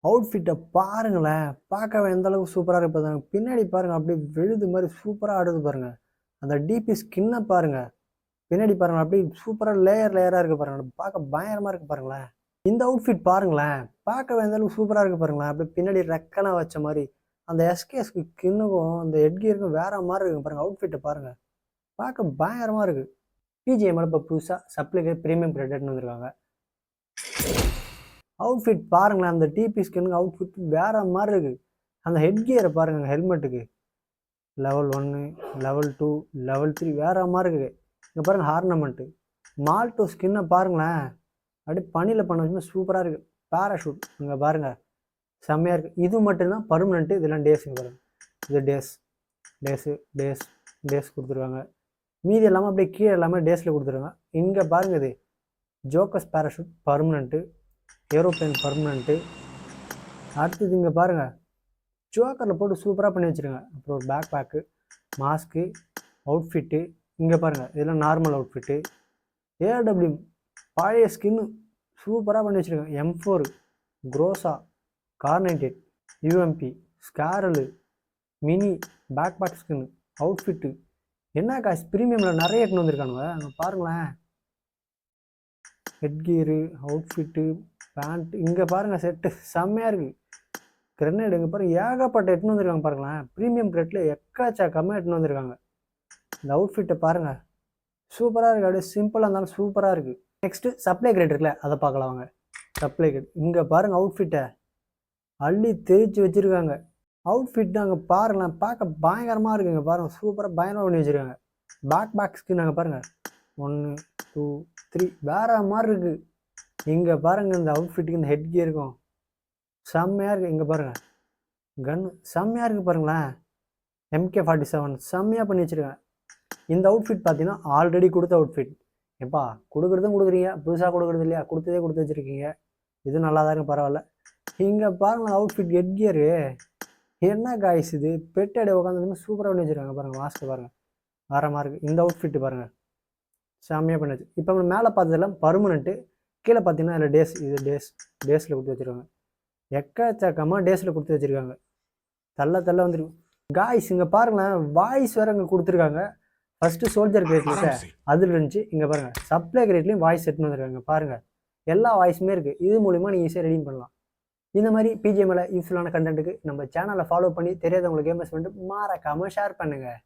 அவுட்ஃபிட்டை பாருங்களேன், பார்க்கவே எந்த அளவுக்கு சூப்பராக இருக்கு பாருங்க. பின்னாடி பாருங்க, அப்படியே விழுது மாதிரி சூப்பராக ஆடுது பாருங்க. அந்த டிபி ஸ்கின்னை பாருங்க, பின்னாடி பாருங்க, அப்படியே சூப்பராக லேயராக இருக்கு பாருங்க. பார்க்க பயங்கரமா இருக்கு பாருங்களேன். இந்த அவுட்ஃபிட் பாருங்களேன், பார்க்கவே எந்த அளவுக்கு சூப்பராக இருக்கு பாருங்களேன். அப்படியே பின்னாடி ரெக்கெல்லாம் வச்ச மாதிரி அந்த எஸ்கேஎஸ்க்கு ஸ்கின்னுக்கும் அந்த ஹெட்கியருக்கும் வேற மாதிரி இருக்கு பாருங்க. அவுட்ஃபிட்டை பாருங்க, பார்க்க பயங்கரமா இருக்கு. பிஜிஎம்ல இப்போ புதுசாக சப்ளிகேட் ப்ரீமியம் கிரெடிட்னு வந்திருக்காங்க. அவுட்ஃபிட் பாருங்களேன், அந்த டிபி ஸ்கின்னுக்கு அவுட்ஃபிட் வேற மாதிரி இருக்கு. அந்த ஹெட் கியரை பாருங்க, ஹெல்மெட்டுக்கு லெவல் 1, லெவல் 2, லெவல் 3 வேற மாதிரி இருக்கு. இங்கே பாருங்க ஆர்னமெண்ட்டு மால்டோ ஸ்கின்னை பாருங்களேன், அப்படியே பனியில் பண்ண வச்சுமே சூப்பராக இருக்கு. பேராஷூட் இங்கே பாருங்க, செம்மையாக இருக்கு. இது மட்டும்தான் பர்மனெண்ட்டு, இதெல்லாம் டேஸுங்க பாருங்க. இது டேஸ் கொடுத்துருக்காங்க. மீதி எல்லாமே அப்படியே கீழே எல்லாமே டேஸில் கொடுத்துருக்காங்க. இங்கே பாருங்க, இது ஜோக்கஸ் பேராஷூட் பர்மனெண்ட்டு, ஏரோப்ளேன் பர்மனெண்ட்டு. அடுத்தது இங்கே பாருங்கள், ஜோக்கரில் போட்டு சூப்பராக பண்ணி வச்சுருங்க. அப்புறம் ஒரு பேக் பேக்கு, மாஸ்க்கு, அவுட்ஃபிட்டு. இங்கே பாருங்கள், இதெல்லாம் நார்மல் அவுட்ஃபிட்டு. ஏடபிள்யூ பழைய ஸ்கின்னு சூப்பராக பண்ணி வச்சுருக்காங்க. M4, குரோசா, கார்னைட்டட், UMP, ஸ்கேரலு, மினி, பேக் ஸ்கின்னு, அவுட்ஃபிட்டு. என்ன காசு ப்ரீமியமில் நிறைய எடுத்துன்னு வந்திருக்கானுங்க. அங்கே பாருங்களேன், ஹெட்கியரு, அவுட்ஃபிட்டு, பேண்ட். இங்கே பாருங்கள், செட்டு செம்மையாக இருக்குது. கிரெனேடு இங்கே பாருங்கள், ஏகப்பட்ட எடுத்துன்னு வந்திருக்காங்க பாருங்களேன். ப்ரீமியம் கிரெட்டில் எக்கச்சக்கமாக எடுத்துன்னு வந்திருக்காங்க. இந்த அவுட்ஃபிட்டை பாருங்கள், சூப்பராக இருக்குது. அப்படியே சிம்பிளாக இருந்தாலும் சூப்பராக இருக்குது. நெக்ஸ்ட்டு சப்ளை கிரேட் இருக்குல்ல, அதை பார்க்கலாம் வாங்க. சப்ளை கிரேட் இங்கே பாருங்கள், அவுட்ஃபிட்டை அள்ளி தெரிச்சு வச்சுருக்காங்க. அவுட்ஃபிட் அங்கே பாருங்களேன், பார்க்க பயங்கரமாக இருக்குங்க. பாருங்கள், சூப்பராக பயங்கரமாக பண்ணி வச்சுருக்காங்க. பேக் நாங்கள் பாருங்கள், 1, 2, 3 வேற மாதிரி இருக்குது. இங்கே பாருங்கள், இந்த அவுட்ஃபிட்டுக்கு இந்த ஹெட் கியருக்கும் செம்மையாக இருக்குது. இங்கே பாருங்கள், கன்னு செம்மையாக இருக்குது பாருங்களேன். MK47 செம்மையாக பண்ணி வச்சுருக்காங்க. இந்த அவுட்ஃபிட் பார்த்தீங்கன்னா ஆல்ரெடி கொடுத்த அவுட்ஃபிட். எப்பா கொடுக்குறதும் கொடுக்குறீங்க, புதுசாக கொடுக்குறது இல்லையா, கொடுத்ததே கொடுத்து வச்சுருக்கீங்க. இது நல்லா தான் இருக்கு, பரவாயில்ல. இங்கே பாருங்கள், அவுட்ஃபிட் ஹெட் கியரு என்ன காய்ஸ், இது பெட்டடை உட்காந்து சூப்பராக பண்ணி வச்சுருக்காங்க பாருங்கள். மாஸ்க்கு பாருங்கள், வேற மாதிரி இருக்குது. இந்த அவுட்ஃபிட்டு பாருங்கள், செம்மையாக பண்ணி வச்சு. இப்போ நம்ம மேலே பார்த்ததெல்லாம் பர்மனெண்ட்டு, கீழே பார்த்தீங்கன்னா அதில் டேஸ். இது டேஸில் கொடுத்து வச்சுருக்காங்க. எக்கச்சக்கமாக டேஸில் கொடுத்து வச்சுருக்காங்க. தள்ள வந்துருக்கு காய்ஸ். இங்கே பாருங்களேன், வாய்ஸ் வேறு இங்கே கொடுத்துருக்காங்க. ஃபஸ்ட்டு சோல்ஜர் கிரேட்ல அதில் இருந்துச்சு. இங்கே பாருங்கள், சப்ளை கிரேட்லேயும் வாய்ஸ் செட்னு வந்துருக்காங்க பாருங்கள். எல்லா வாய்ஸுமே இருக்குது. இது மூலிமா நீங்கள் ஈஸியாக ரெடி பண்ணலாம். இந்த மாதிரி பிஜிஎம்ல யூஸ்ஃபுல்லான கண்டென்ட்டுக்கு நம்ம சேனலை ஃபாலோ பண்ணி தெரியாதவங்களுக்கு கேமர்ஸ் பண்ணிட்டு மறக்காமல் ஷேர் பண்ணுங்கள்.